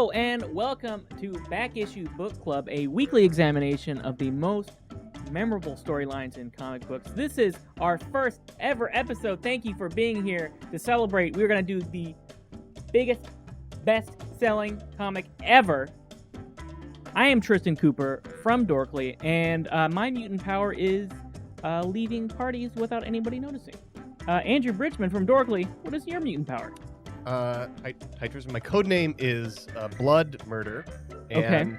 Hello and welcome to Back Issue Book Club, a weekly examination of the most memorable storylines in comic books. This is our first ever episode. Thank you for being here to celebrate. We're going to do the biggest, best-selling comic ever. I am Tristan Cooper from Dorkly, and my mutant power is leaving parties without anybody noticing. Andrew Bridgman from Dorkly, what is your mutant power? Hi Tristan. My code name is Blood Murder, and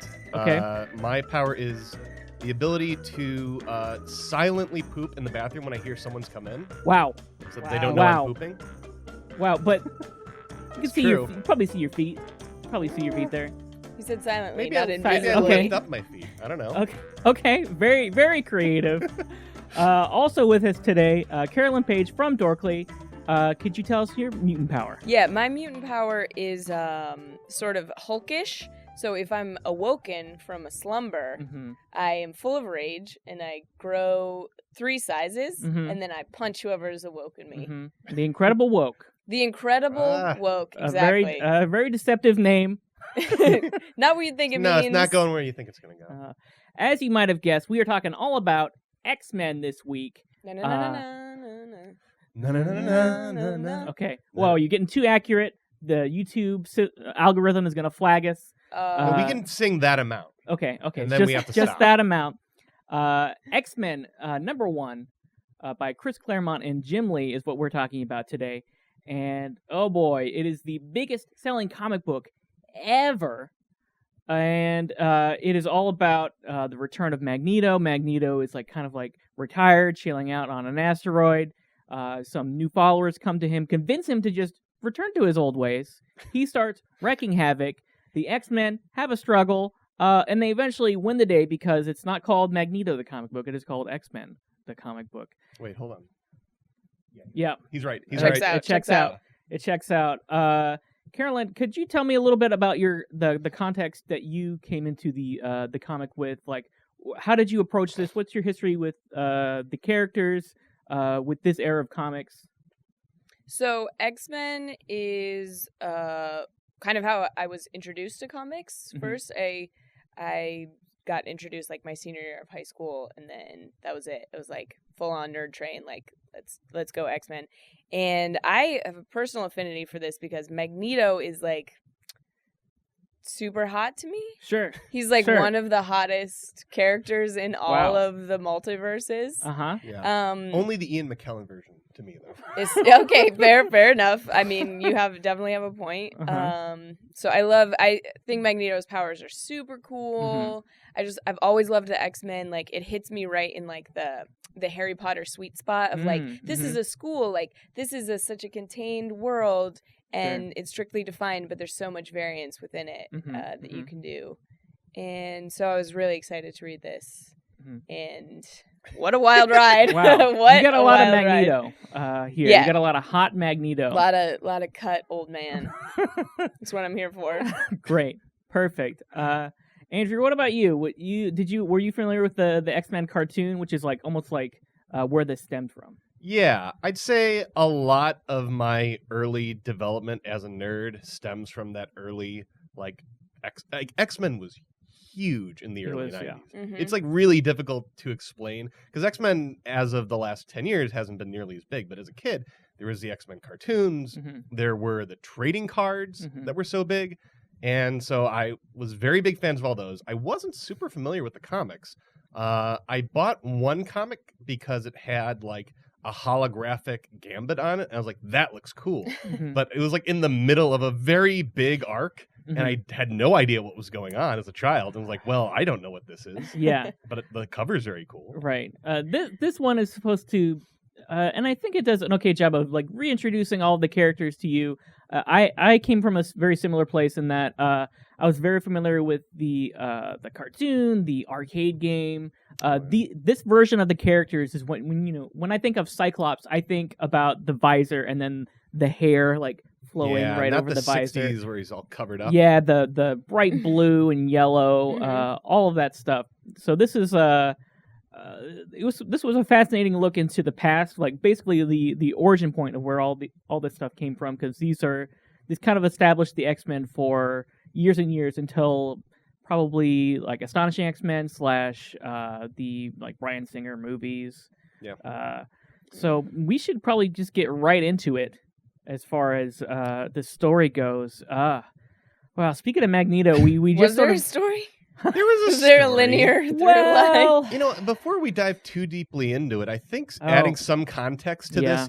my power is the ability to silently poop in the bathroom when I hear someone's come in. Wow. So they don't know I'm pooping. Wow, but you can see you probably see your feet. Probably see your feet there. You said silently, maybe not maybe I'll lift up my feet. I don't know. Okay. Very, very creative. Also with us today, Carolyn Page from Dorkly. Could you tell us your mutant power? Yeah, my mutant power is sort of Hulkish. So if I'm awoken from a slumber, I am full of rage and I grow 3 sizes, and then I punch whoever has awoken me. The Incredible Woke. The Incredible Woke, exactly. A very deceptive name. Not what you think it means. No, it's not going where you think it's going to go. As you might have guessed, we are talking all about X-Men this week. No. Okay. Well, you're getting too accurate. The YouTube algorithm is going to flag us. Well, we can sing that amount. Okay. And then we have to just stop. that amount. X-Men #1 by Chris Claremont and Jim Lee is what we're talking about today. And oh boy, it is the biggest selling comic book ever. And it is all about the return of Magneto. Magneto is kind of retired, chilling out on an asteroid. Some new followers come to him, convince him to just return to his old ways. He starts wreaking havoc. The X-Men have a struggle, and they eventually win the day because it's not called Magneto the comic book. It is called X-Men the comic book. Wait, hold on. Yeah. He's right. It checks out. Carolyn, could you tell me a little bit about the context that you came into the comic with? How did you approach this? What's your history with the characters, with this era of comics? So X-Men is kind of how I was introduced to comics. First, I got introduced my senior year of high school, and then that was it. It was full on nerd train. Let's go X-Men. And I have a personal affinity for this because Magneto is super hot to me. Sure. He's one of the hottest characters in all of the multiverses. Yeah. Only the Ian McKellen version to me, though. Okay, fair enough. I mean, you definitely have a point. So I think Magneto's powers are super cool. I've always loved the X-Men. It hits me right in the Harry Potter sweet spot of this is a school, this is such a contained world, and it's strictly defined, but there's so much variance within it that you can do. And so I was really excited to read this. And what a wild ride. Wow. You got a lot of Magneto here. Yeah. You got a lot of hot Magneto. A lot of cut old man. That's what I'm here for. Great. Perfect. Andrew, what about you? Were you familiar with the X-Men cartoon, which is almost where this stemmed from? Yeah, I'd say a lot of my early development as a nerd stems from that early X-Men was huge in the early 90s. Yeah. It's really difficult to explain because X-Men as of the last 10 years hasn't been nearly as big, but as a kid there was the X-Men cartoons, there were the trading cards that were so big, and so I was very big fans of all those. I wasn't super familiar with the comics. I bought one comic because it had a holographic Gambit on it, and I was like, that looks cool. But it was in the middle of a very big arc, and I had no idea what was going on as a child. And was like, well, I don't know what this is. Yeah. But the cover's very cool. Right. This one is supposed to, and I think it does an okay job of reintroducing all the characters to you. I came from a very similar place in that I was very familiar with the cartoon, the arcade game. This version of the characters is when I think of Cyclops, I think about the visor and then the hair flowing right over the visor. 60s where he's all covered up. Yeah, the bright blue and yellow, all of that stuff. So this is this was a fascinating look into the past, basically the origin point of where all this stuff came from, because these kind of established the X-Men for years and years until probably like Astonishing X-Men / the like Bryan Singer movies. Yeah. So we should probably just get right into it as far as the story goes. Well, speaking of Magneto, we just Was there sort a of story? There was a Is there a story. linear through well, line? Before we dive too deeply into it, I think adding some context to Yeah.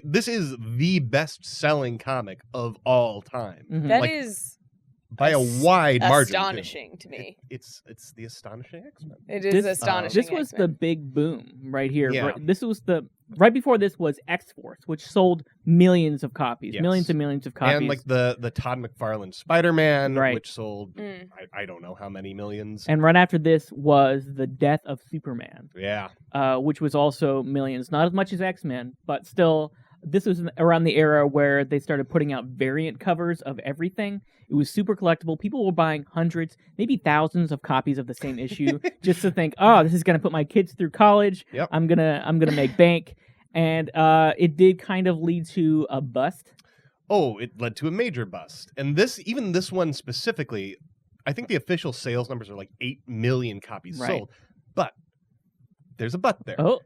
this is the best-selling comic of all time. Mhm. That Like, is by a wide margin. too. astonishing to me. It's the Astonishing X-Men. It is This- astonishing. this was the X-Men. big boom right here. Yeah. This was right before this was X-Force, which sold millions of copies, Yes. millions and millions of copies. And like the Todd McFarlane Spider-Man, Right. which sold Mm. I don't know how many millions. And right after this was the death of Superman, Yeah. which was also millions. Not as much as X-Men, but still, this was around the era where they started putting out variant covers of everything. It was super collectible. People were buying hundreds, maybe thousands of copies of the same issue just to think, oh, this is going to put my kids through college. Yep. I'm gonna make bank. And it did kind of lead to a bust. Oh, it led to a major bust. And even this one specifically, I think the official sales numbers are like 8 million copies Right. sold. But there's a but there. Oh,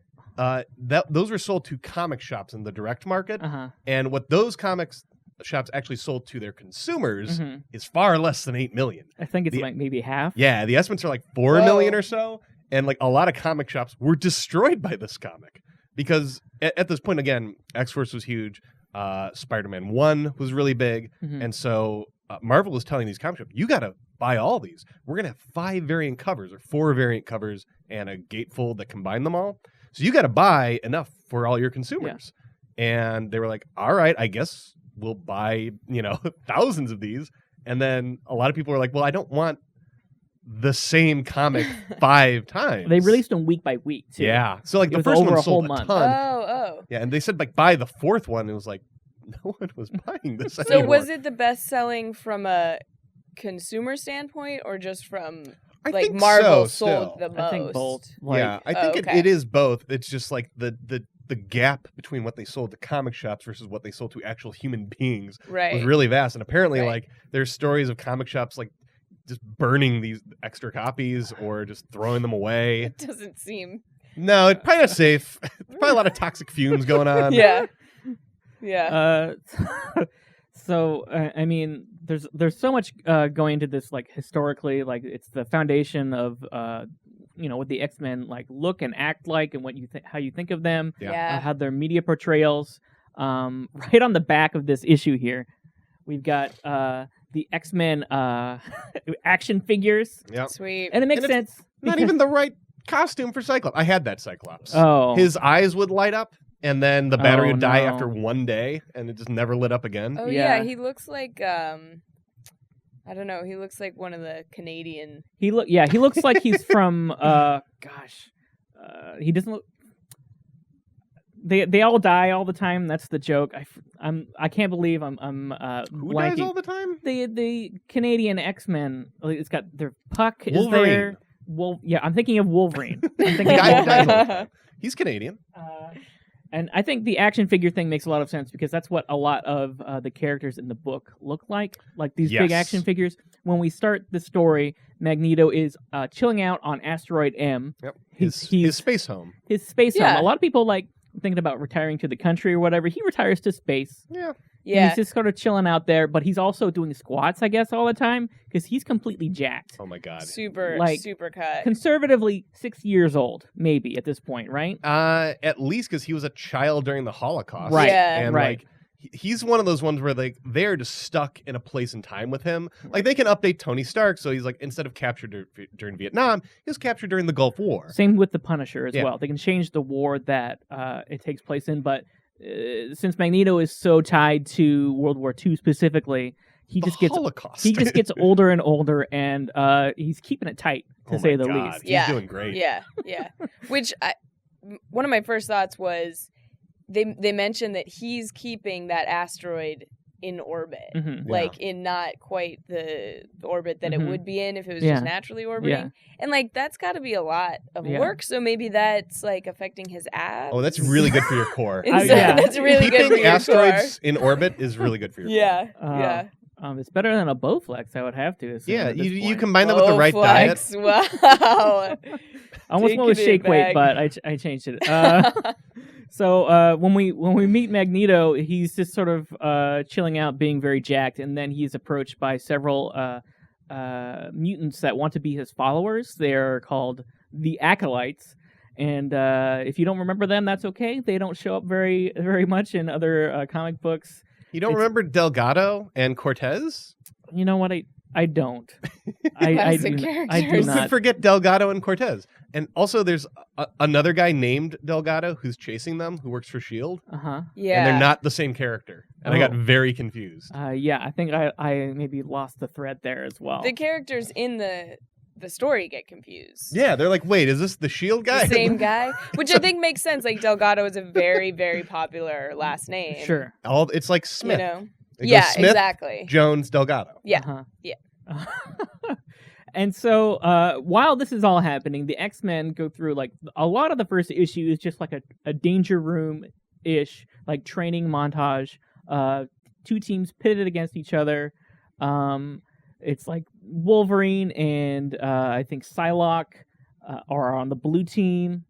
Those were sold to comic shops in the direct market. uh-huh. And what those comics shops actually sold to their consumers Mhm. is far less than 8 million. I think it's like maybe half. Yeah, the estimates are like 4 Whoa. million or so. And like a lot of comic shops were destroyed by this comic. Because at this point, again, X-Force was huge. Spider-Man 1 was really big. Mhm. And so Marvel was telling these comic shops, you got to buy all these. We're going to have 5 variant covers or 4 variant covers and a gatefold that combine them all. So you got to buy enough for all your consumers. And they were like, all right, I guess we'll buy, thousands of these. And then a lot of people were like, well, I don't want the same comic 5 times. They released them week by week, too. Yeah. So like It the was first over one a whole sold a month. ton. Oh. Yeah, and they said like by the 4th one, it was like no one was buying this So anymore. was it the best selling from a consumer standpoint or just from I like think Marvel so, sold still. the most? I think both. Like, Yeah, I think okay. it is both. It's just like the gap between what they sold to comic shops versus what they sold to actual human beings Right. was really vast. And apparently, Right. like there's stories of comic shops like just burning these extra copies or just throwing them away. It doesn't seem. No, it's probably not safe. There's probably a lot of toxic fumes going on. Yeah. Yeah. So I mean, there's so much going into this, like historically, like it's the foundation of what the X-Men like look and act like, and what how you think of them, Yeah. how their media portrayals. Right on the back of this issue here, we've got the X-Men action figures, Yep. Sweet. and it makes And it's sense. Not because- even the right costume for Cyclops. I had that Cyclops. Oh, His eyes would light up, and then the battery Oh, would die no. after one day, and it just never lit up again. Oh Yeah. yeah, he looks like I don't know. He looks like one of the Canadian. he looks like he's from he doesn't look. They all die all the time. That's the joke. I can't believe I'm Who blanking. dies all the time? The Canadian X-Men. It's got their Puck is Wolverine. there. Well, yeah, I'm thinking of Wolverine. I'm thinking The of guy who dies all the Wolverine. time. He's Canadian. And I think the action figure thing makes a lot of sense because that's what a lot of the characters in the book look like these big Yes. action figures. When we start the story, Magneto is chilling out on Asteroid M. Yep. He's His space home. his space Yeah. home. A lot of people like thinking about retiring to the country or whatever. He retires to space. Yeah. Yeah. He's just sort of chilling out there, but he's also doing squats, I guess, all the time because he's completely jacked. Oh my God. Super Like, cut. Conservatively 6 years old, maybe at this point, right? At least because he was a child during the Holocaust. Right. Yeah. And Right. like he's one of those ones where like they're just stuck in a place and time with him. Like they can update Tony Stark, so he's like instead of captured during Vietnam, he was captured during the Gulf War. Same with the Punisher as Yeah. well. They can change the war that it takes place in, but since Magneto is so tied to World War II specifically, he The just gets Holocaust. he just gets older and older, and he's keeping it tight to Oh say my the God. least. He's Yeah. doing great. Yeah. Which one of my first thoughts was they mentioned that he's keeping that asteroid in orbit. Mhm. Like in not quite the orbit that Mhm. it would be in if it was Yeah. just naturally orbiting. Yeah. And like that's got to be a lot of Yeah. work, so maybe that's like affecting his abs. Oh, that's really good for your core. Instead- yeah. That's really good for Keeping your asteroids in orbit is really good for your core. Yeah. Uh, Yeah. It's better than a Bowflex, I would have to assume. Yeah, at this you point. combine that with the right diet. Wow. I almost went with Taking it shake weight, back. but I changed it. So when we meet Magneto, he's just sort of chilling out, being very jacked, and then he's approached by several mutants that want to be his followers. They're called the Acolytes, and if you don't remember them, that's okay. They don't show up very much in other comic books. You don't remember Delgado and Cortez? You know what? I don't. I do Classic Who not. could forget Delgado and Cortez? And also, there's another guy named Delgado who's chasing them, who works for S.H.I.E.L.D. Uh-huh. Yeah. And they're not the same character. And I got very confused. Yeah, I think I maybe lost the thread there as well. The characters in the story get confused. Yeah, they're like, wait, is this the S.H.I.E.L.D. guy? The same guy? Which I think makes sense. Like, Delgado is a very, very popular last name. Sure. It's like Smith. You know? It Yeah, goes Smith, exactly. Jones, Delgado. Yeah. Uh-huh. Yeah. And so while this is all happening, the X-Men go through, like, a lot of the first issue is just like a Danger Room-ish, like, training montage. Two teams pitted against each other. It's like Wolverine and I think Psylocke are on the blue team,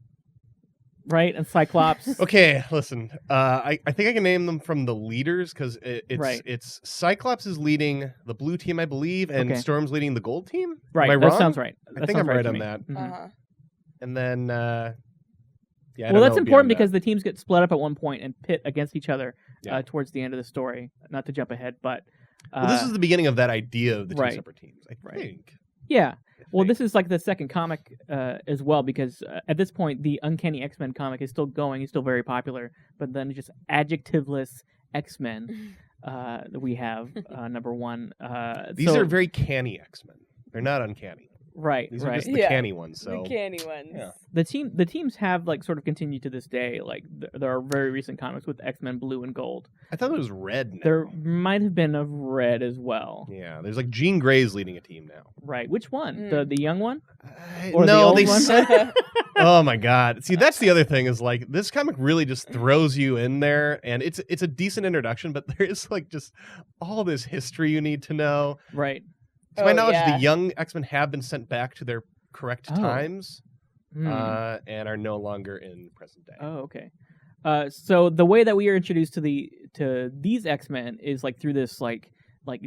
right? And Cyclops. Okay, listen. I think I can name them from the leaders because it's Cyclops is leading the blue team, I believe, and Storm's leading the gold team. Right. Am I that wrong? sounds right. I think I'm right on to me. that. Mhm. Uh-huh. And then, yeah. I Well, don't that's know important beyond because the teams get split up at one point and pit against each other Yeah. towards the end of the story. Not to jump ahead, but well, this is the beginning of that idea of the two right. separate teams. I Right. think. yeah. Well, this is like the second comic as well because at this point the Uncanny X-Men comic is still going. It's still very popular, but then just adjectiveless X-Men that we have number one. These are very canny X-Men. They're not uncanny. right. These right. are just the canny ones. So The canny ones. Yeah. The teams have like sort of continued to this day. Like there are very recent comics with X-Men Blue and Gold. I thought it was red. Now. There might have been of Red as well. Yeah, there's like Jean Grey's leading a team now. Right. Which one? Mm. The young one? Or the No, old they one? said. Oh my god! See, that's the other thing is like this comic really just throws you in there, and it's a decent introduction, but there is like just all this history you need to know. Right. To my knowledge, yeah. the young X-Men have been sent back to their correct times, Hmm. and are no longer in present day. Oh, okay. So the way that we are introduced to these X-Men is like through this like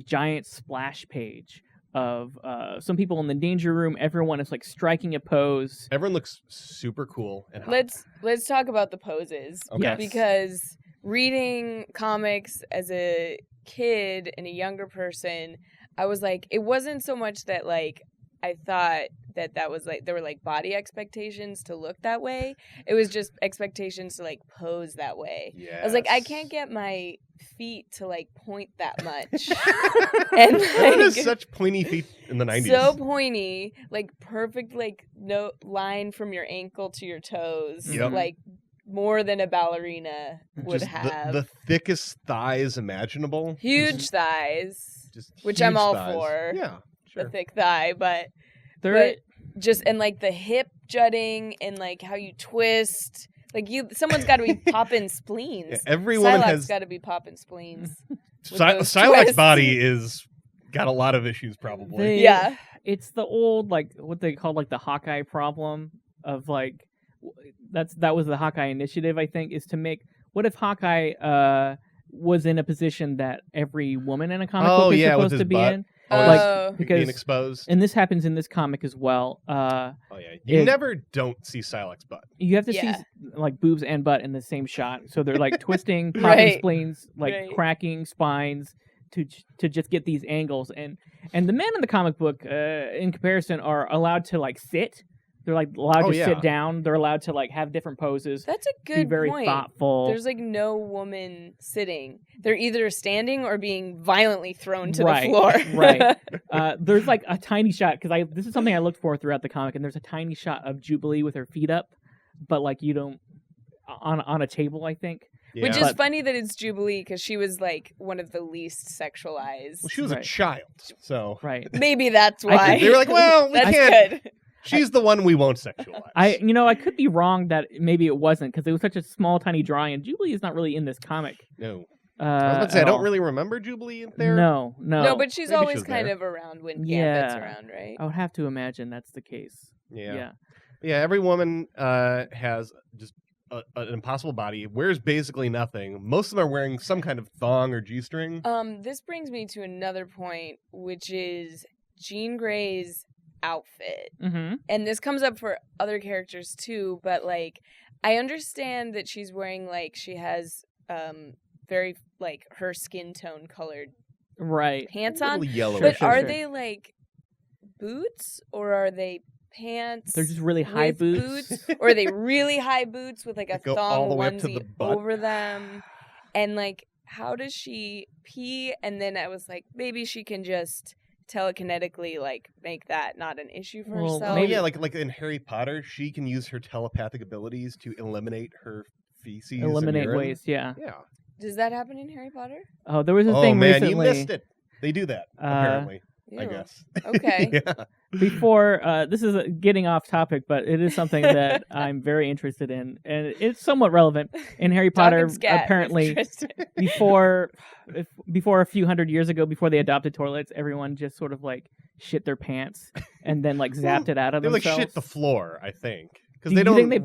giant splash page of some people in the Danger Room. Everyone is like striking a pose. Everyone looks super cool and hot. Let's talk about the poses. Okay. Yes. Because reading comics as a kid and a younger person, I was like, it wasn't so much that like I thought that was like there were like body expectations to look that way. It was just expectations to like pose that way. Yes. I was like, I can't get my feet to like point that much. And Everyone has like, such pointy feet in the 90s. so pointy, like perfect, like no line from your ankle to your toes, Yep. like more than a ballerina would Just have. the thickest thighs imaginable. Huge thighs, Just which I'm huge all thighs. for. Yeah, sure. The thick thigh, but just and like the hip jutting and like how you twist. Like someone's got to be popping spleens. Yeah, every woman Psylocke's has got to be popping spleens. with those Psylocke's twists. body is got a lot of issues probably. Yeah. It's the old like what they call like the Hawkeye problem of like that was the Hawkeye initiative, I think, is to make what if Hawkeye was in a position that every woman in a comic book is with supposed his to be butt. in. Oh. because being exposed. and this happens in this comic as well. Oh yeah, you it- never don't see Psylocke's butt. You have to Yeah. see like boobs and butt in the same shot, so they're like twisting, popping Right. spleens, like Right. cracking spines to just get these angles. And the men in the comic book, in comparison, are allowed to like sit. They're like allowed Oh, to yeah. sit down. They're allowed to like have different poses. That's a Be good very point. thoughtful. There's like no woman sitting. They're either standing or being violently thrown to Right, the floor. right. There's like a tiny shot because this is something I looked for throughout the comic, and there's a tiny shot of Jubilee with her feet up, but like you don't on a table, I think. Yeah. Which is But- funny that it's Jubilee because she was like one of the least sexualized. well, she was a Right. child, so Right. Maybe that's I why. think they were like, well, we that's can't. good. She's the one we won't sexualize. I could be wrong that maybe it wasn't because it was such a small, tiny drawing, and Jubilee is not really in this comic. no. I was about to say, at I don't all. really remember Jubilee in there. No. No, but she's Maybe always she's kind there. of around when Gambit's around, right? I would have to imagine that's the case. Yeah. Every woman has just an impossible body, wears basically nothing. Most of them are wearing some kind of thong or G-string. This brings me to another point, which is Jean Grey's outfit. Mm-hmm. And this comes up for other characters too, but like I understand that she's wearing like she has very like her skin tone colored pants on. Yellow. But are they like boots or are they pants? They're just really high with boots. or are they really high boots with like a Go all thong the way up to onesie the butt. over them? And like how does she pee? And then I was like, maybe she can just telekinetically like make that not an issue for Well, herself. Oh yeah, like in Harry Potter, she can use her telepathic abilities to eliminate her feces. Eliminate and urine. waste, yeah. Yeah. Does that happen in Harry Potter? Oh, there was a Oh thing man, recently. you missed it. They do that apparently. I Ew. guess. Okay. Yeah. Before, this is getting off topic, but it is something that I'm very interested in, and it's somewhat relevant. In Harry Potter, Dog and scat with apparently, Tristan. before a few hundred years ago, before they adopted toilets, everyone just sort of like shit their pants and then like zapped it out of They like themselves. shit the floor, I think, because Do they you don't. think they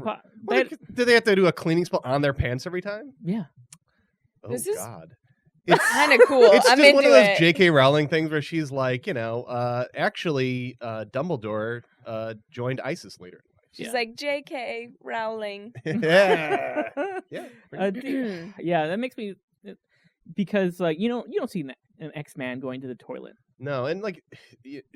Well, do they have to do a cleaning spell on their pants every time? Yeah. Oh This is- God. It's kind of cool. It's I'm just into one of those it. J.K. Rowling things where she's like, actually, Dumbledore joined ISIS later in life. She's Yeah. like J.K. Rowling. yeah. Yeah. Yeah, that makes me because like you don't see an X-Man going to the toilet. No, and like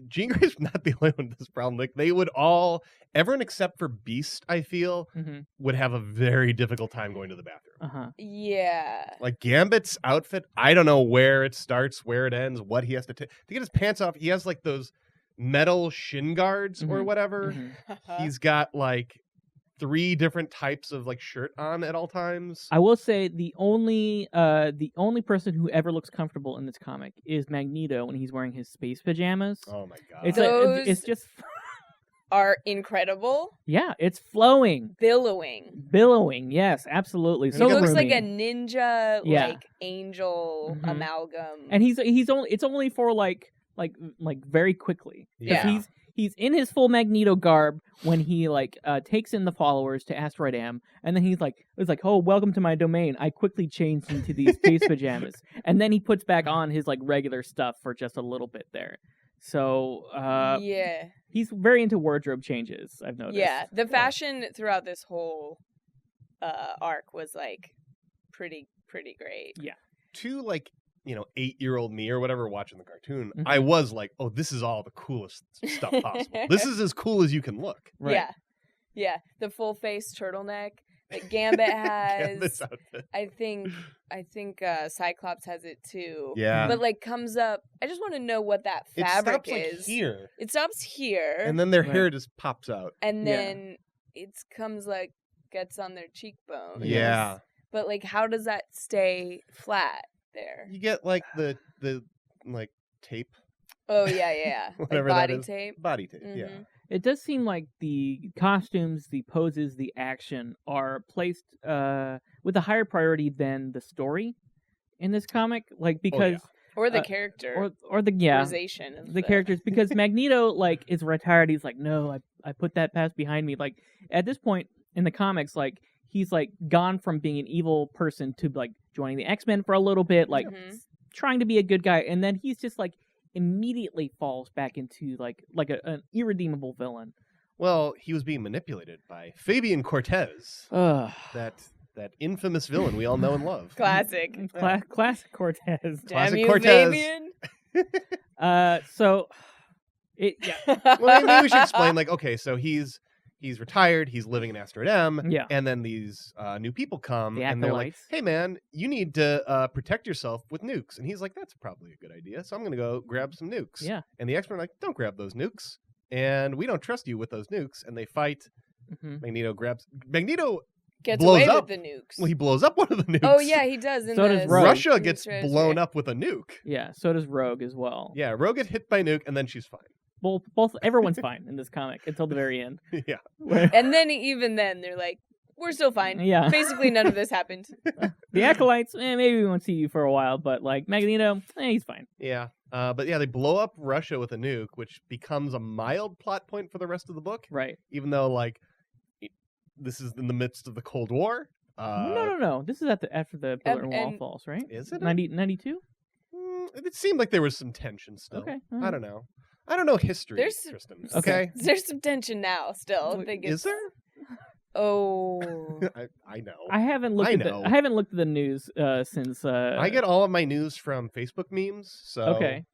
Jean Grey's not the only one with this problem. Like they would all, everyone except for Beast, I feel, Mm-hmm. would have a very difficult time going to the bathroom. Uh-huh. Yeah. Like Gambit's outfit, I don't know where it starts, where it ends, what he has to take to get his pants off. He has like those metal shin guards or Mhm. whatever. Mhm. He's got like 3 different types of like shirt on at all times. I will say the only person who ever looks comfortable in this comic is Magneto when he's wearing his space pajamas. Oh my god. It's Those- it's just Are incredible. yeah, it's flowing, Billowing. yes, absolutely. And So He looks like a roomy. ninja, Yeah. like angel Mhm. amalgam. And he's only it's only for like very quickly. 'Cause Yeah. He's in his full Magneto garb when he like takes in the followers to Asteroid M, and then it's like, oh, welcome to my domain. I quickly changed into these space pajamas, and then he puts back on his like regular stuff for just a little bit there. So yeah. he's very into wardrobe changes. I've noticed. Yeah. The fashion throughout this whole arc was like pretty great. To like 8-year-old me or whatever watching the cartoon, Mhm. I was like, oh, this is all the coolest stuff possible. This is as cool as you can look. Right. Yeah. Yeah. The full face turtleneck that Gambit has. This outfit. I think Cyclops has it too. Yeah. But like comes up. I just want to know what that It fabric stops like is. here, It stops here, and then their Right. hair just pops out. and Yeah. then it comes like gets on their cheekbone. Yeah. But like, how does that stay flat there? You get like the like tape, Oh yeah. Like Whatever that body is. tape. body tape. Yeah. Mhm. It does seem like the costumes, the poses, the action are placed with a higher priority than the story in this comic. Like because Or the Uh, character. or the characterization of the characters because Magneto like is retired. He's like, no, I put that past behind me. Like at this point in the comics, like he's like gone from being an evil person to like joining the X-Men for a little bit, like Mhm. trying to be a good guy, and then he's just like immediately falls back into like an irredeemable villain. Well, he was being manipulated by Fabian Cortez, Ugh. that infamous villain we all know and love. Classic. Classic Cortez. Damn Classic you, Cortez. Fabian. So it Well, maybe we should explain. Like, okay, so he's retired. He's living in Asteroid M. Yeah. And then these new people come, The and they're like, acolytes. "Hey, man, you need to protect yourself with nukes." And he's like, "That's probably a good idea. So I'm going to go grab some nukes." Yeah. And the X-Men are like, "Don't grab those nukes, and we don't trust you with those nukes." And they fight. Mhm. Magneto. Gets blows away up. with the nukes. Well, he blows up one of the nukes. Oh yeah, he does. In So the does Rogue. Russia in the gets trailer. blown up with a nuke. Yeah, so does Rogue as well. Yeah, Rogue gets hit by a nuke, and then she's fine. Both everyone's fine in this comic until the very end. Yeah. Where- And then even then, they're like, we're still fine. Yeah. Basically, none of this happened. The Acolytes, maybe we won't see you for a while, but like Magneto, he's fine. Yeah. But yeah, they blow up Russia with a nuke, which becomes a mild plot point for the rest of the book. Right. Even though, like, this is in the midst of the Cold War. No. This is after the Berlin Wall falls, right? Is it? 92? It seemed like there was some tension still. Okay. I don't know. I don't know history, Tristan. Okay. There's some tension now still. Is there? Oh. I know. I haven't looked at the news since I get all of my news from Facebook memes, so okay.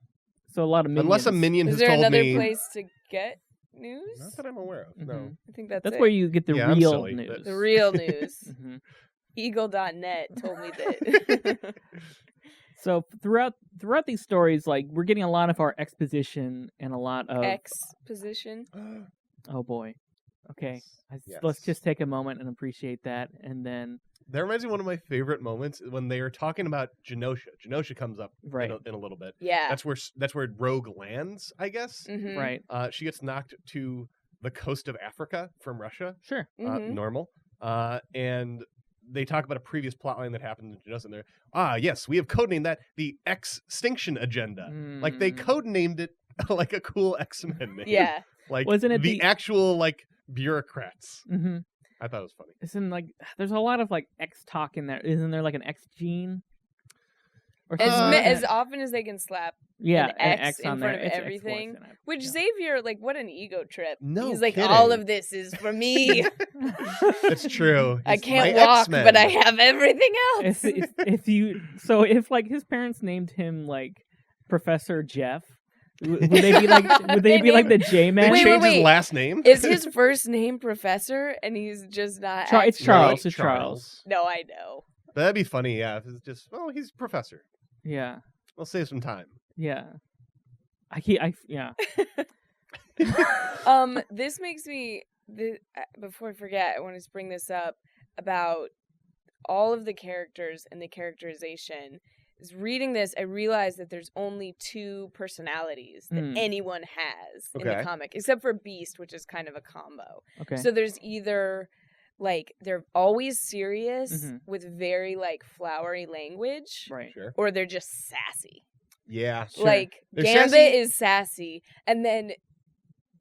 So a lot of minions. Unless a minion has told me. Is there another me... place to get news? Not that I'm aware of. No. I think that's where you get the real silly, news. The real news. Eagle.net told me that. So throughout these stories, like we're getting a lot of our exposition and a lot of exposition. Oh boy. Okay. Yes. Let's just take a moment and appreciate that, and then that reminds me of one of my favorite moments when they are talking about Genosha. Genosha comes up right. in a little bit. Yeah. That's where Rogue lands, I guess. Mm-hmm. Right. She gets knocked to the coast of Africa from Russia. Sure. Normal. And they talk about a previous plotline that happened in Genosha, and they're, yes, we have codenamed that the Extinction Agenda. Like, they codenamed it like a cool X-Men name. Yeah. Like, wasn't it the actual, like, bureaucrats. Mm-hmm. I thought it was funny. Isn't, like, there's a lot of, like, X talk in there. Isn't there, like, an X gene? Or as often as they can slap an X in on front there. of everything. Which Xavier, like, what an ego trip. No, he's like, kidding. all of this is for me. It's true. I can't walk, X-Men. but I have everything else. If like his parents named him like Professor Jeff, would they be like the J-Man? They changed his last name. Is his first name Professor and he's just not? It's Charles. No, it's Charles. No, I know. That'd be funny, yeah. If it's just, he's Professor. Yeah. We'll save some time. Yeah. Yeah. This makes me. Before I forget, I want to bring this up about all of the characters and the characterization. Is reading this, I realized that there's only 2 personalities that anyone has in the comic, except for Beast, which is kind of a combo. Okay. So there's either like they're always serious with very like flowery language, right? Sure. Or they're just sassy. Yeah. Sure. Like they're Gambit sassy. is sassy, and then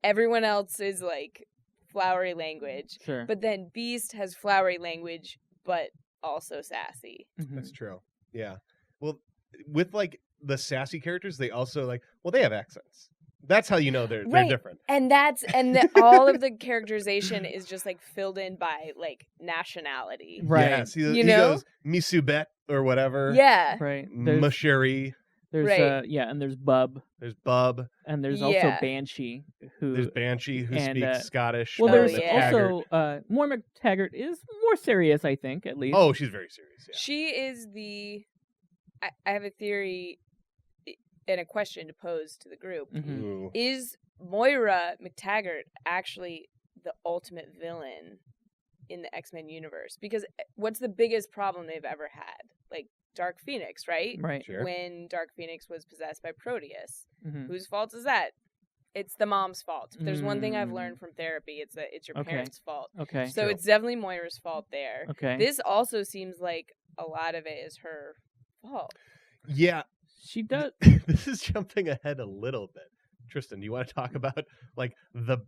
everyone else is like flowery language. Sure. But then Beast has flowery language, but also sassy. That's true. Yeah. Well, with like the sassy characters, they also they have accents. That's how you know they're different. And all of the characterization is just like filled in by like nationality. Right. Yes, he goes Misubet or whatever. Yeah. Right. Masheri. There's and there's Bub. There's Bub. And there's also Banshee There's Banshee who speaks Scottish. Well, there's also Moira McTaggart is more serious, I think, at least. Oh, she's very serious. Yeah. She is I have a theory and a question to pose to the group. Mm-hmm. Is Moira McTaggart actually the ultimate villain in the X-Men universe? Because what's the biggest problem they've ever had? Like Dark Phoenix, right? Right. Sure. When Dark Phoenix was possessed by Proteus. Mm-hmm. Whose fault is that? It's the mom's fault. If there's one thing I've learned from therapy, it's that it's your parents' fault. Okay. So it's definitely Moira's fault there. Okay. This also seems like a lot of it is her fault. Yeah. She does. This is jumping ahead a little bit. Tristan, do you want to talk about like the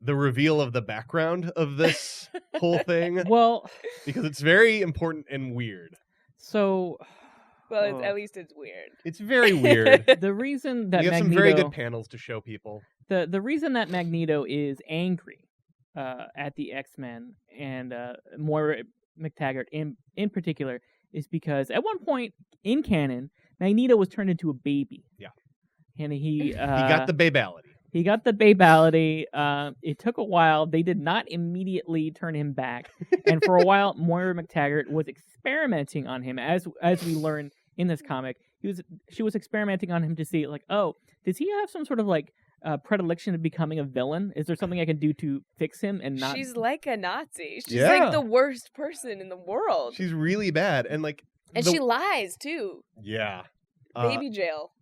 reveal of the background of this whole thing? Well, because it's very important and weird. So, at least it's weird. It's very weird. The reason that you have some very good panels to show people. The reason that Magneto is angry at the X-Men and Moira McTaggart in particular is because at one point in canon, Magneto was turned into a baby. Yeah. And he got the babality. He got the babality. It took a while. They did not immediately turn him back. And for a while, Moira McTaggart was experimenting on him. As we learn in this comic, she was experimenting on him to see, like, oh, does he have some sort of, like, predilection to becoming a villain? Is there something I can do to fix him and not... She's like a Nazi. She's like the worst person in the world. She's really bad. And, like... And she lies, too. Yeah. Baby jail.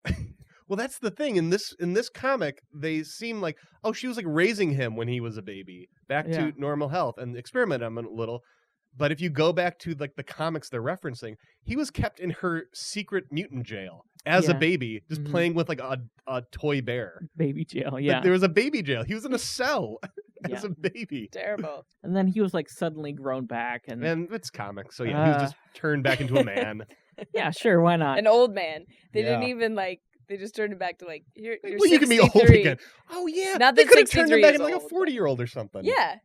Well, that's the thing. In this comic, they seem like, she was like raising him when he was a baby back to normal health and experimented on him a little. But if you go back to like the comics they're referencing, he was kept in her secret mutant jail as a baby, just playing with like a toy bear. Baby jail, yeah. Like, there was a baby jail. He was in a cell as a baby. Terrible. And then he was like suddenly grown back, and it's comics, so he was just turned back into a man. Yeah, sure, why not? An old man. They didn't even like. They just turned him back to like you're well, you can be old again. Oh yeah, not they that could have turned him back into like a old, 40-year-old or something. Yeah.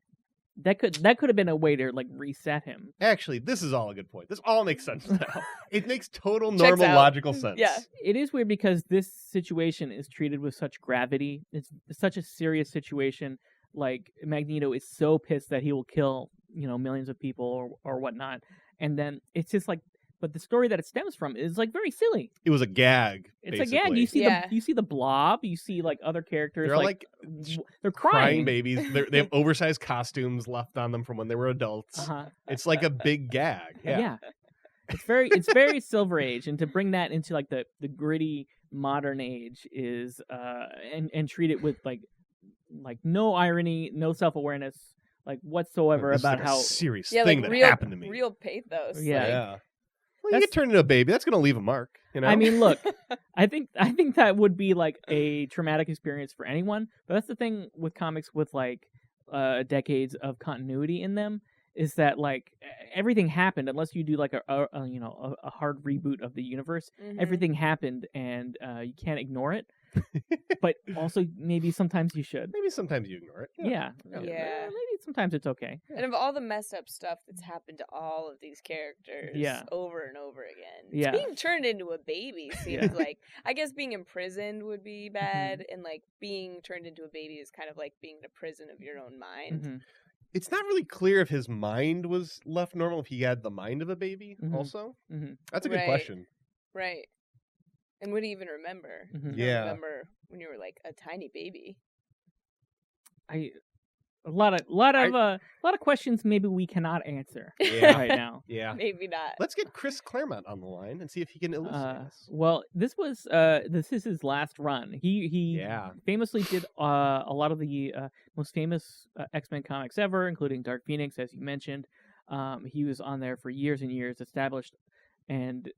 That could have been a way to like reset him. Actually, this is all a good point. This all makes sense now. It makes total normal logical sense. Yeah. It is weird because this situation is treated with such gravity. It's such a serious situation. Like Magneto is so pissed that he will kill, millions of people or whatnot. And then it's just like, but the story that it stems from is like very silly. It was a gag. It's basically. a gag. You see the Blob. You see like other characters. They're like they're crying babies. They have oversized costumes left on them from when they were adults. It's like a big gag. Yeah. It's very Silver Age, and to bring that into like the gritty modern age is and treat it with like no irony, no self-awareness, like whatsoever this about is like how a serious yeah, thing like that happened to me. Real pathos. Yeah. Well, you get turned into a baby. That's going to leave a mark. I mean, look, I think that would be like a traumatic experience for anyone. But that's the thing with comics with like decades of continuity in them, is that like everything happened unless you do like a hard reboot of the universe. Mm-hmm. Everything happened, and you can't ignore it. But also maybe sometimes you should. Maybe sometimes you ignore it. Yeah. Maybe sometimes it's okay. And of all the messed up stuff that's happened to all of these characters over and over again, being turned into a baby seems like, I guess being imprisoned would be bad, and like being turned into a baby is kind of like being in a prison of your own mind. Mm-hmm. It's not really clear if his mind was left normal, if he had the mind of a baby also. Mm-hmm. That's a good question. Right. And would he even remember? Mm-hmm. You don't remember when you were like a tiny baby. A lot of questions maybe we cannot answer right now. Yeah, maybe not. Let's get Chris Claremont on the line and see if he can elucidate us. Well, this is his last run. He famously did a lot of the most famous X-Men comics ever, including Dark Phoenix, as you mentioned. He was on there for years and years, established, and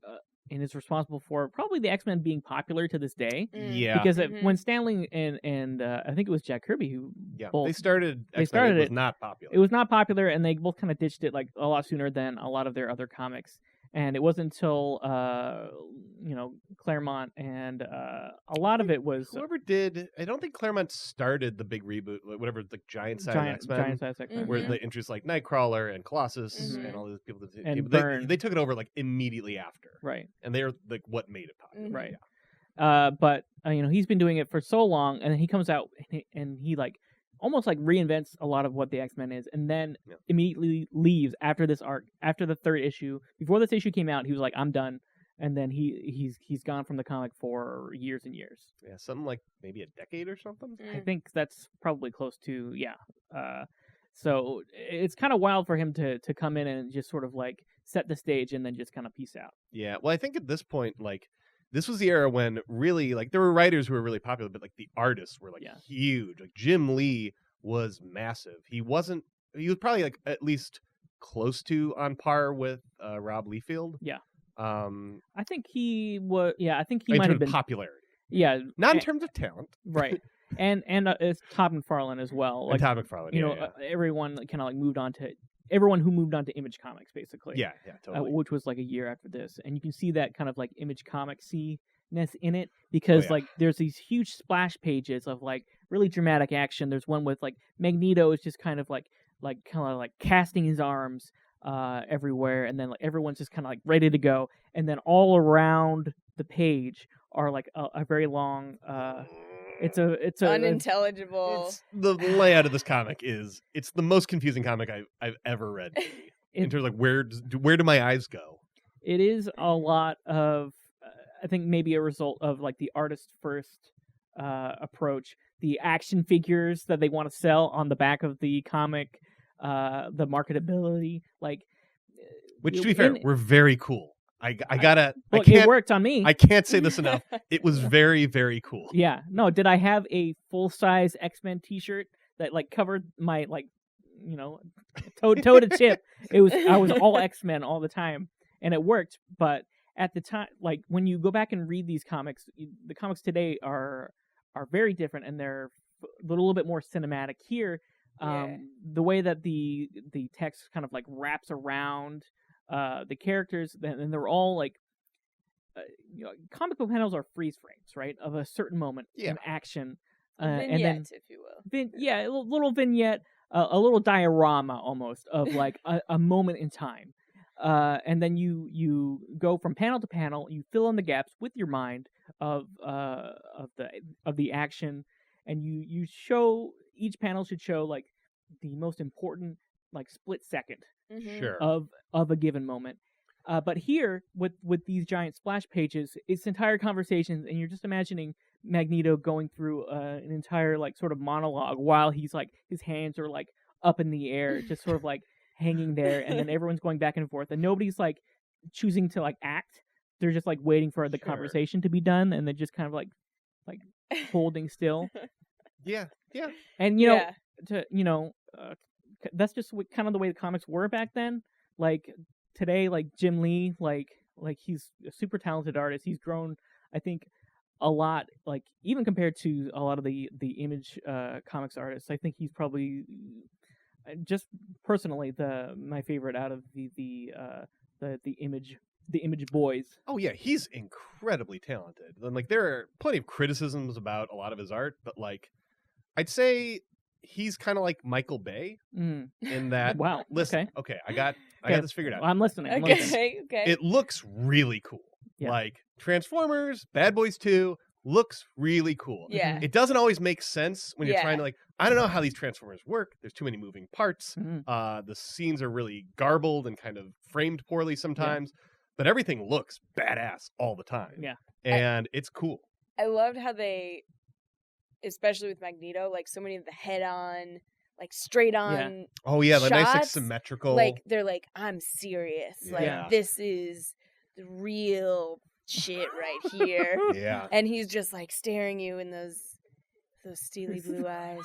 is responsible for probably the X-Men being popular to this day. Yeah. Because when Stan Lee and I think it was Jack Kirby who they started X-Men, it was not popular. It was not popular, and they both kind of ditched it like a lot sooner than a lot of their other comics. And it wasn't until Claremont and a lot of it was whoever did. I don't think Claremont started the big reboot, whatever the Giant Size X-Men, where they introduced like Nightcrawler and Colossus and all these people. They took it over like immediately after, right? And they're like what made it popular, right? Yeah. But he's been doing it for so long, and then he comes out and he like almost like reinvents a lot of what the X-Men is, and then immediately leaves after this arc, after the third issue. Before this issue came out, he was like, "I'm done," and then he's gone from the comic for years and years. Yeah, something like maybe a decade or something. I think that's probably close to so it's kind of wild for him to come in and just sort of like set the stage and then just kind of peace out. Yeah, well, I think at this point, like, this was the era when really, like, there were writers who were really popular, but like the artists were like huge. Like Jim Lee was massive. He was probably like at least close to on par with Rob Liefeld. Yeah. I think he was. Yeah, I think he might have been popularity. Yeah, not in terms of talent, right? And it's Todd McFarlane as well. Like, and Todd McFarlane. Everyone kind of like moved on to. Everyone who moved on to Image Comics, basically. Yeah, totally. Which was like a year after this. And you can see that kind of like Image Comics-y-ness in it, because like there's these huge splash pages of like really dramatic action. There's one with like Magneto is just kind of like casting his arms everywhere, and then like everyone's just kind of like ready to go. And then all around the page are like a very long it's unintelligible. The layout of this comic it's the most confusing comic I've ever read. In terms of like where do my eyes go? It is a lot of I think maybe a result of like the artist first approach, the action figures that they want to sell on the back of the comic, the marketability, like which to be fair, were very cool. It worked on me. I can't say this enough. It was very, very cool. Yeah. No, did I have a full-size X-Men t-shirt that like covered my like toe to chip. I was all X-Men all the time, and it worked. But at the time, like when you go back and read these comics, the comics today are very different, and they're a little bit more cinematic. Here, the way that the text kind of like wraps around the characters, and they're all like. Comic book panels are freeze frames, right, of a certain moment in action, vignette, and then if you will. a little vignette, a little diorama almost of like a moment in time, and then you go from panel to panel. You fill in the gaps with your mind of the action, and you show each panel should show like the most important like split second of a given moment. But here, with these giant splash pages, it's entire conversations, and you're just imagining Magneto going through an entire like sort of monologue while he's like his hands are like up in the air, just sort of like hanging there, and then everyone's going back and forth, and nobody's like choosing to like act. They're just like waiting for the conversation to be done, and they're just kind of like holding still. Yeah. And that's just kind of the way the comics were back then. Like. Today, like Jim Lee, like he's a super talented artist. He's grown, I think, a lot. Like even compared to a lot of the Image comics artists, I think he's probably just personally my favorite out of the Image boys. Oh yeah, he's incredibly talented. And like there are plenty of criticisms about a lot of his art, but like I'd say he's kind of like Michael Bay in that. Wow. Listen, okay, I got this figured out. I'm listening. Okay. It looks really cool. Yeah. Like Transformers, Bad Boys 2 looks really cool. Yeah. It doesn't always make sense when you're trying to like. I don't know how these Transformers work. There's too many moving parts. The scenes are really garbled and kind of framed poorly sometimes. But everything looks badass all the time. Yeah. And it's cool. I loved how they. Especially with Magneto, like so many of the head-on, like straight-on. Oh yeah, the shots, nice like symmetrical. Like they're like, I'm serious. Like this is the real shit right here. Yeah. And he's just like staring you in those steely blue eyes.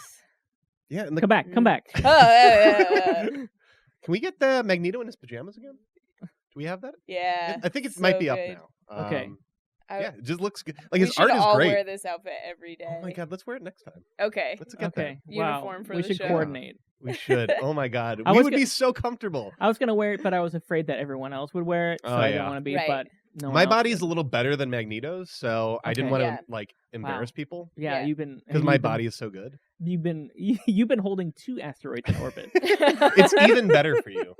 Yeah. And come back. Can we get the Magneto in his pajamas again? Do we have that? Yeah. I think it so might be up good. now. Okay. Yeah, it just looks good. Like his his art is all great. Wear this outfit every day. Oh my god, let's wear it next time. Okay. Let's get that. Uniform for we the should show. coordinate. We should. Oh my god, I we was would be so comfortable. I was gonna wear it, but I was afraid that everyone else would wear it, so I didn't want to be. Right. But no, my body's a little better than Magneto's, so I didn't want to like embarrass people. Yeah, you've been because my body is so good. You've been holding 2 asteroids in orbit. It's even better for you.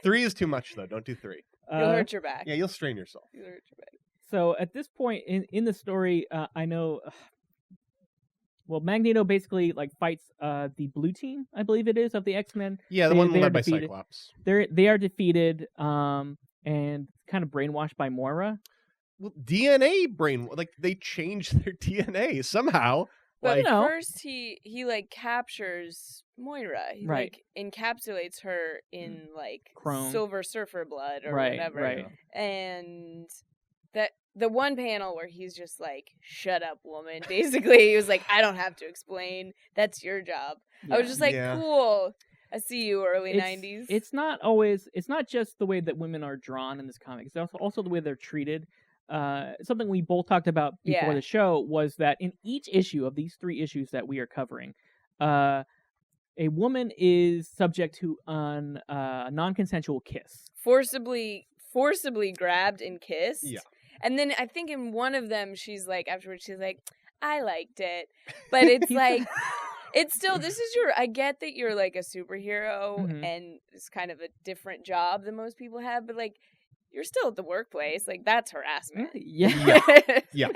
3 is too much though. Don't do 3. You'll hurt your back. Yeah, you'll strain yourself. You'll hurt your back. So at this point in the story, I know. Well, Magneto basically like fights the blue team, I believe it is, of the X-Men. Yeah, the one led by Cyclops. They are defeated, and kind of brainwashed by Moira. Well, DNA like they changed their DNA somehow. But like, first he like captures Moira. He right. like encapsulates her in like Chrome. Silver Surfer blood or right, whatever. Right. And that the one panel where he's just like, "Shut up, woman." Basically, he was like, "I don't have to explain. That's your job." Yeah. I was just like, "Cool. I see you, early 90s." It's not just the way that women are drawn in this comic. It's also the way they're treated. Something we both talked about before the show was that in each issue of these 3 issues that we are covering, a woman is subject to a non-consensual kiss. Forcibly grabbed and kissed. Yeah. And then I think in one of them, she's like, afterwards, she's like, "I liked it." But it's like, it's still, I get that you're like a superhero and it's kind of a different job than most people have, but like, you're still at the workplace. Like, that's harassment. Yeah. Yeah.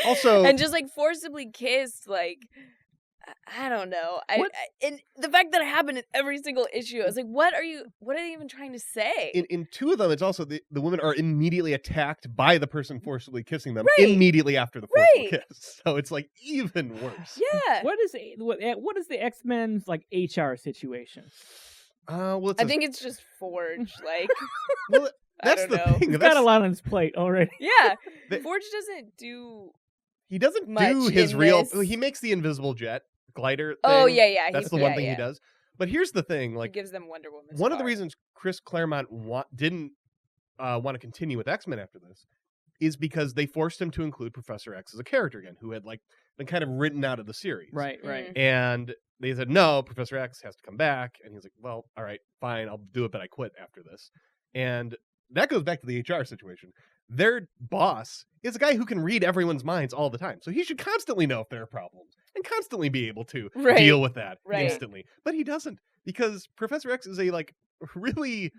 Also, and just like forcibly kissed, like, I don't know. And the fact that it happened in every single issue, I was like, what are they even trying to say? In 2 of them, it's also the women are immediately attacked by the person forcibly kissing them immediately after the forceful kiss. So it's like even worse. Yeah. What is the X-Men's like HR situation? Well, I think it's just Forge. Like, well, that's the thing. He's got a lot on his plate already. Yeah. Forge doesn't do. He doesn't much do his real. this. He makes the invisible jet glider thing. Oh yeah. That's the one thing he does. But here's the thing, He like gives them Wonder Woman's one of the power. reasons Chris Claremont didn't want to continue with X-Men after this is because they forced him to include Professor X as a character again, who had like been kind of written out of the series. Right. And they said, no, Professor X has to come back. And he's like, well, all right, fine, I'll do it, but I quit after this. And that goes back to the HR situation. Their boss is a guy who can read everyone's minds all the time. So he should constantly know if there are problems and constantly be able to deal with that instantly. But he doesn't, because Professor X is a like really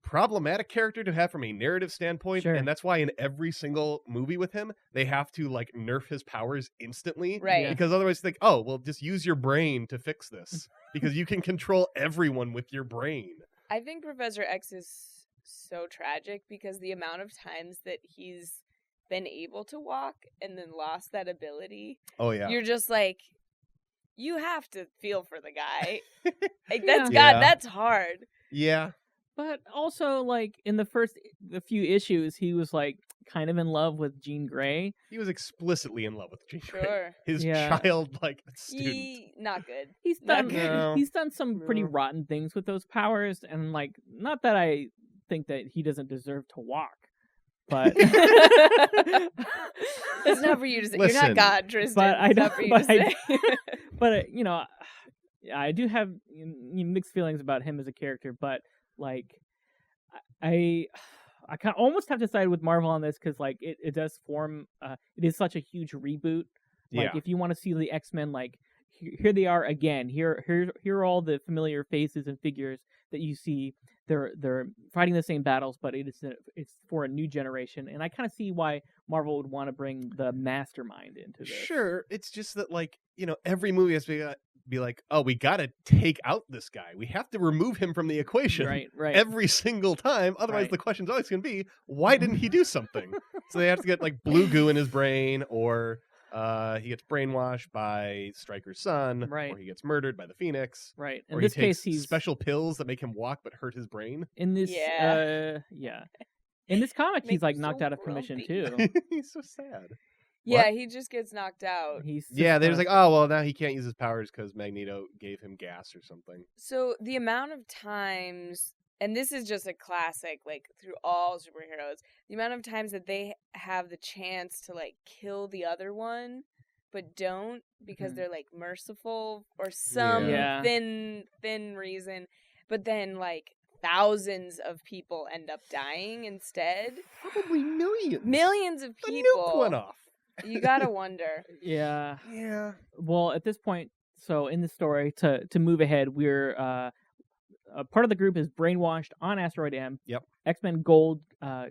problematic character to have from a narrative standpoint. Sure. And that's why in every single movie with him, they have to like nerf his powers instantly. Right. Because otherwise you think, oh, well, just use your brain to fix this. Because you can control everyone with your brain. I think Professor X is so tragic because the amount of times that he's been able to walk and then lost that ability. Oh, yeah. You're just like, you have to feel for the guy. Like, that's hard. Yeah. But also, like, in the few issues, he was, like, kind of in love with Jean Grey. He was explicitly in love with Jean Grey. Sure. His child, like, student. Not good. He's done some pretty rotten things with those powers, and, like, not that I think that he doesn't deserve to walk, but... It's not for you to say. Listen, you're not God, Tristan. But I it's don't, not for you to say. But, you know, I do have mixed feelings about him as a character, but, like, I kind of almost have to side with Marvel on this because, like, it does form. It is such a huge reboot. Like, if you want to see the X-Men, like, here they are again. Here are all the familiar faces and figures that you see. They're fighting the same battles, but it's for a new generation. And I kind of see why Marvel would want to bring the mastermind into this. Sure, it's just that, like, you know, every movie has to be like, oh, we got to take out this guy. We have to remove him from the equation. Right. Every single time. Otherwise, the question's always going to be, why didn't he do something? So they have to get, like, blue goo in his brain, or he gets brainwashed by Stryker's son, or he gets murdered by the Phoenix. Right. In this case, he's special pills that make him walk but hurt his brain. In this, in this comic, he's like knocked out of commission too. He's so sad. Yeah, he just gets knocked out. They're just like, oh, well, now he can't use his powers because Magneto gave him gas or something. So the amount of times, and this is just a classic, like, through all superheroes, the amount of times that they have the chance to, like, kill the other one, but don't because they're, like, merciful or some thin reason, but then, like, thousands of people end up dying instead. Probably millions. Millions of people. The nuke went off. You gotta wonder. Yeah. Well, at this point, so in the story, to move ahead, we're a part of the group is brainwashed on Asteroid M. Yep. X-Men Gold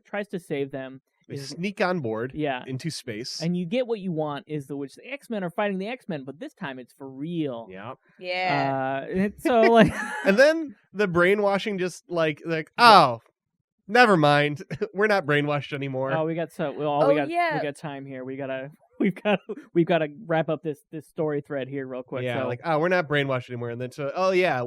tries to save them. They sneak on board into space. And you get what you want is the X-Men are fighting the X-Men, but this time it's for real. Yeah. So, like... And then the brainwashing just, like, oh... Never mind. We're not brainwashed anymore. Oh, we got time here. We've got to wrap up this story thread here real quick. Yeah, so. like, oh, we're not brainwashed anymore. And then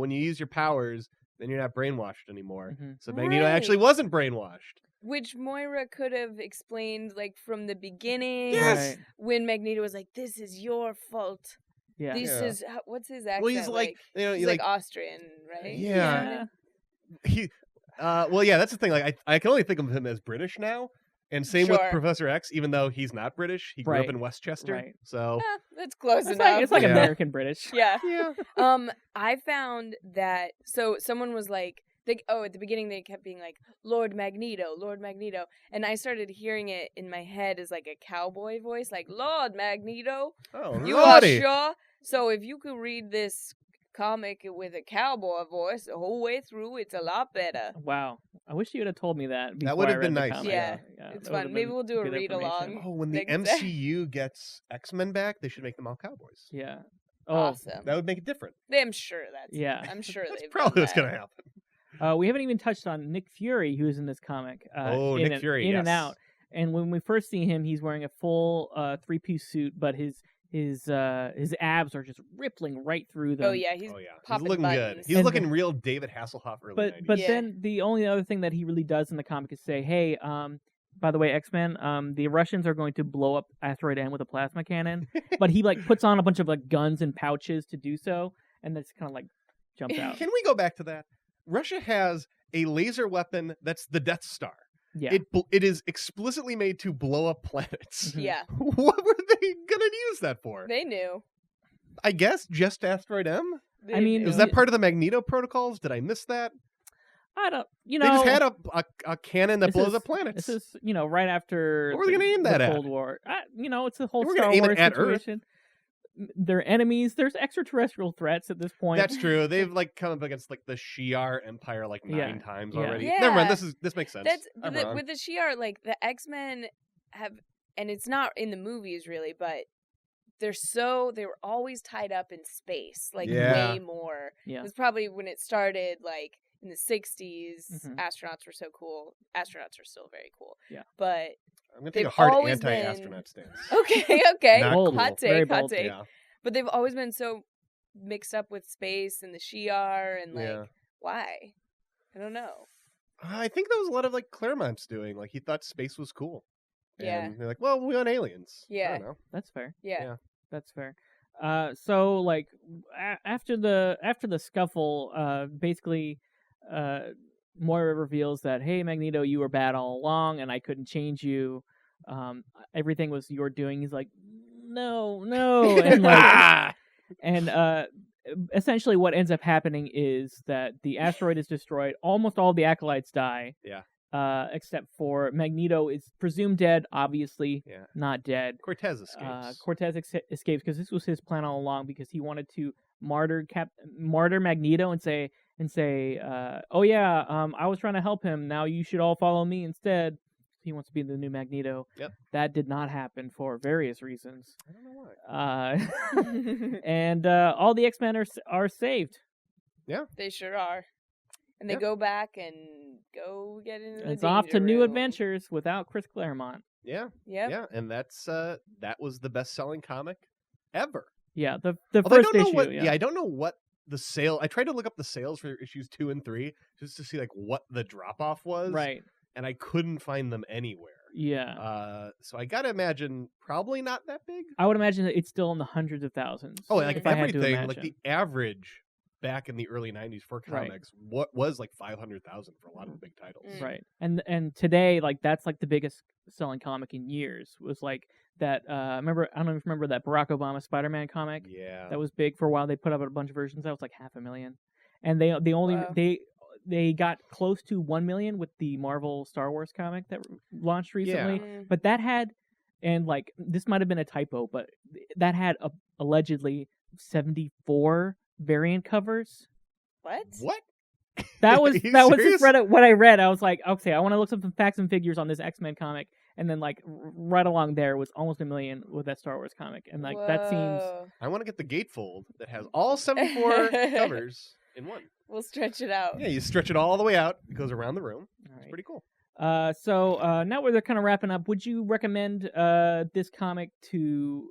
when you use your powers, then you're not brainwashed anymore. Mm-hmm. So Magneto actually wasn't brainwashed. Which Moira could have explained, like, from the beginning. Yes. When Magneto was like, "This is your fault." Yeah. This is what's his accent? Well, he's like, he's like Austrian, right? Yeah. That's the thing. Like, I can only think of him as British now, and same with Professor X. Even though he's not British, he grew up in Westchester, so that's close enough. It's like American British. Yeah. I found that someone was like, at the beginning they kept being like, Lord Magneto, and I started hearing it in my head as like a cowboy voice, like, Lord Magneto. Oh, you are sure? So if you could read this comic with a cowboy voice the whole way through, it's a lot better. Wow. I wish you would have told me that. That would have been nice. Yeah, it's fun. Maybe we'll do a read along. Oh, when the MCU gets X-Men back, they should make them all cowboys. Yeah. Awesome. That would make it different. I'm sure that's that's probably what's going to happen. We haven't even touched on Nick Fury, who's in this comic. Nick Fury, in and out. And when we first see him, he's wearing a full three-piece suit, but his abs are just rippling right through them. He's looking buttons. good. He's looking real David Hasselhoff early 90s. But then the only other thing that he really does in the comic is say, hey, by the way, X-Men, the Russians are going to blow up Asteroid M with a plasma cannon. But he, like, puts on a bunch of, like, guns and pouches to do so. and then just kind of like jumped out. Can we go back to that? Russia has a laser weapon that's the Death Star. Yeah. It is explicitly made to blow up planets. Yeah. What were they gonna use that for? They knew. I guess just Asteroid M? They I mean, knew. Is that part of the Magneto protocols? Did I miss that? I don't, They just had a cannon that blows up planets. This is, right after What were they gonna aim that the at? Cold War. It's a whole They were Star gonna aim it Wars at situation. They're enemies. There's extraterrestrial threats at this point. That's true. They've come up against the Shi'ar Empire 9 times already. Yeah. Never mind. This makes sense. With the Shi'ar, the X-Men have, and it's not in the movies really, but they were always tied up in space, way more. Yeah. It was probably when it started, in the 60s, Mhm. astronauts were so cool. Astronauts are still very cool. Yeah. But I'm going to take a they've hard always anti-astronaut stance. okay. Not Bold. cool. Hot Very take, hot bold. take. Yeah. But they've always been so mixed up with space and the Shi'ar and Yeah. why? I don't know. I think that was a lot of Claremont's doing. He thought space was cool. Yeah. And they're like, well, we want aliens. I Yeah. don't know. That's fair. Yeah. That's fair. So after the scuffle, basically, Moira reveals that, hey, Magneto, you were bad all along, and I couldn't change you. Everything was your doing. He's like, no, and essentially what ends up happening is that the asteroid is destroyed. Almost all the acolytes die. Yeah. Except for Magneto is presumed dead. Obviously, not dead. Cortez escapes. Cortez escapes because this was his plan all along, because he wanted to martyr Magneto and say, oh yeah, I was trying to help him. Now you should all follow me instead. He wants to be the new Magneto. Yep. That did not happen for various reasons. I don't know why. And all the X-Men are saved. Yeah. They sure are. And they go back and go get into the It's off to danger new room. adventures without Chris Claremont. Yeah. Yep. Yeah. And that was the best-selling comic ever. Yeah, the Although first I don't issue. know what, I don't know what the sale. I tried to look up the sales for issues 2 and 3 just to see what the drop-off was. Right. And I couldn't find them anywhere. Yeah. So I gotta imagine probably not that big. I would imagine that it's still in the hundreds of thousands. Oh, if I had to everything, imagine. the average back in the early 90s for Right. comics, what was 500,000 for a lot of the big titles. Right. And today, that's the biggest selling comic in years. Was that I don't know if you remember that Barack Obama Spider-Man comic. Yeah. That was big for a while. They put out a bunch of versions. That was 500,000. And they only Wow. they got close to 1 million with the Marvel Star Wars comic that launched recently. Mm. But that had, and this might have been a typo, but that had allegedly 74 variant covers. What? What? That was Are you just serious? what I read. I was like, okay, I want to look up some facts and figures on this X-Men comic, and then right along there was almost 1 million with that Star Wars comic, and that seems. Whoa. I want to get the gatefold that has all 74 covers in one. We'll stretch it out. Yeah, you stretch it all the way out. It goes around the room. All It's right. pretty cool. So now we're kind of wrapping up. Would you recommend this comic to,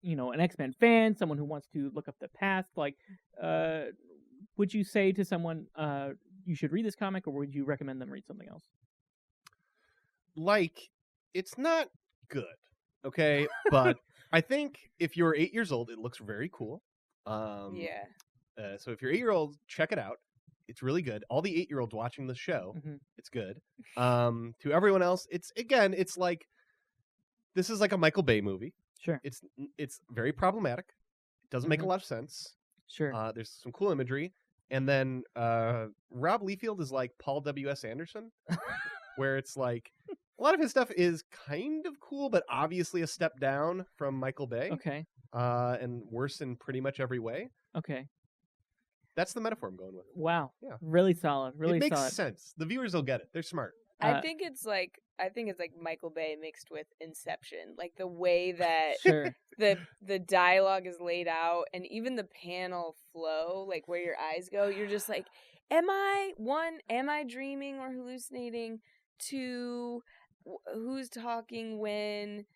an X-Men fan, someone who wants to look up the past? Would you say to someone, you should read this comic, or would you recommend them read something else? It's not good, okay? But I think if you're 8 years old, it looks very cool. Yeah. So if you're 8 year old, check it out. It's really good. All the 8-year-olds watching the show, Mhm. it's good. To everyone else, this is like a Michael Bay movie. Sure. It's very problematic. It doesn't make a Mhm. lot of sense. Sure. There's some cool imagery, and then Rob Liefeld is like Paul W.S. Anderson, where it's a lot of his stuff is kind of cool, but obviously a step down from Michael Bay. Okay. And worse in pretty much every way. Okay. That's the metaphor I'm going with. Wow. Yeah. Really solid. Really it makes solid. sense. The viewers will get it. They're smart. I think it's like Michael Bay mixed with Inception. The way that Sure. the dialogue is laid out, and even the panel flow, where your eyes go, you're just am I dreaming or hallucinating? 2, who's talking when?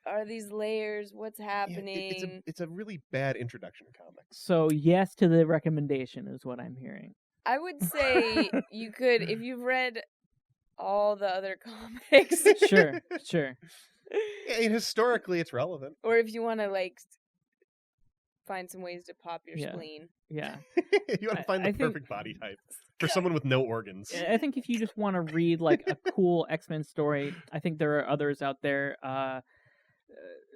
Are these layers? What's happening? It's a really bad introduction to comics. So yes to the recommendation is what I'm hearing. I would say you could, if you've read all the other comics. Sure. Yeah, and historically, it's relevant. Or if you want to find some ways to pop your spleen. Yeah. You want to find the perfect body type for someone with no organs. I think if you just want to read like a cool X-Men story, I think there are others out there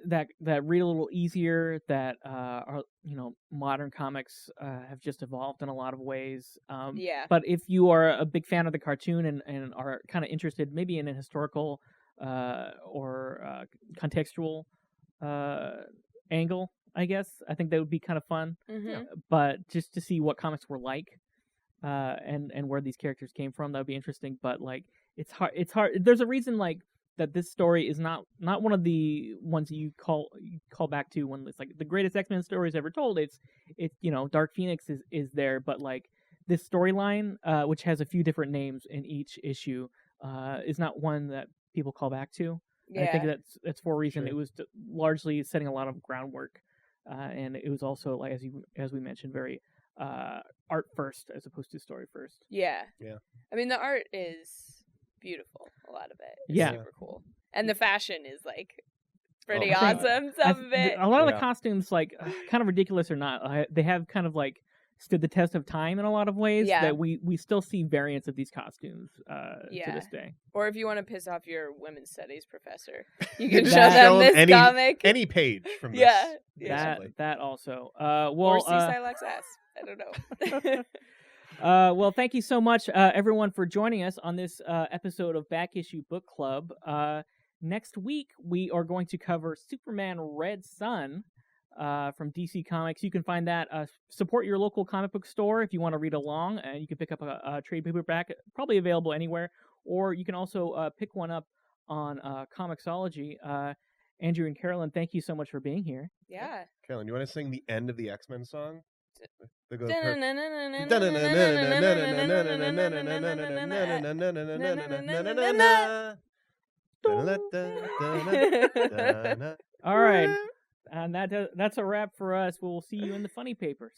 that read a little easier, that are, you know, modern comics have just evolved in a lot of ways. But if you are a big fan of the cartoon and are kind of interested maybe in a historical or contextual angle, I guess, I think that would be kind of fun. But just to see what comics were like and where these characters came from, that would be interesting. But like, it's hard. There's a reason like that this story is not one of the ones you call back to when it's like the greatest X-Men stories ever told. It's you know, Dark Phoenix is there, but like this storyline, which has a few different names in each issue, is not one that people call back to. I think that's for a reason. Sure. It was largely setting a lot of groundwork, and it was also, like as we mentioned, very art first as opposed to story first. Yeah. I mean, the art is beautiful. A lot of it is super cool, and the fashion is like pretty awesome. Some of it. A lot of the costumes, like kind of ridiculous or not, they have kind of like stood the test of time in a lot of ways. That we still see variants of these costumes to this day. Or if you want to piss off your women's studies professor, you can show them this comic, any page from this. That also. Or see Psylocke's ass. I don't know. Well, thank you so much, everyone, for joining us on this episode of Back Issue Book Club. Next week, we are going to cover Superman Red Sun from DC Comics. You can find that. Support your local comic book store if you want to read along, and you can pick up a trade paperback, probably available anywhere, or you can also pick one up on Comixology. Andrew and Carolyn, thank you so much for being here. Yeah. Carolyn, you want to sing the end of the X-Men song? All right. And that's a wrap for us. We'll see you in the funny papers.